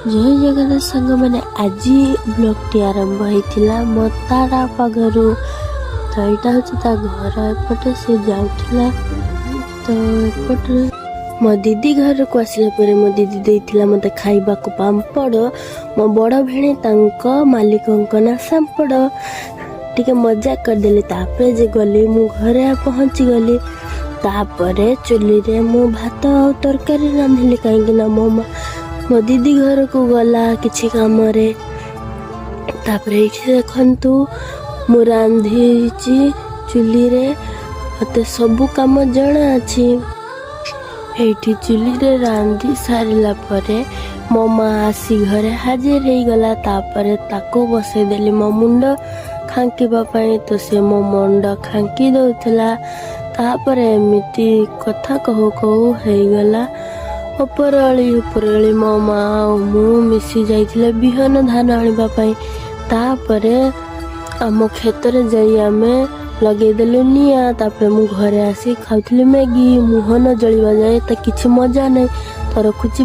जय जगन्नाथ सांग मैंने आज ब्लॉग टी आरंभ होता मो तारा पागरू तो यहाँ हूँ घर एपटे से जाऊला तो एपटे मो दीदी घर को आसला मो दीदी देइथिला मते खाइबा को पांपड़ मो बड़ भेणी तांको मालिक ना सांपड़ टिके मजा करदेली तापरे जे गली मु घरे पहुंची गली तापरे चुली रे मु भात और तरकारी रांधिली कहीं ना मो दीदी घर को गला किछि काम रे तापरे देखंतु मु रांधिची चुली रे मते सबु काम जणा अछि एठी चुली रे रांधि सारिला परे मो माँ आसी घरे हाजिर हो गला तापरे ताको बसई देली मो मुंड खांकीबा पई तो से मो मुंड खांकी दउथला तापरे एमिति कथा कहू कहू हो गला उपरली मो माँ मु मिसी जाइथिले बिहन धान आनिबा पई तापरे आम खेतर जाई आमे लगे देलु निया तापरे मु घरे आसी खाउथली मैगी मुह न जलिबा जाए त किछि मजा नै त रखुची।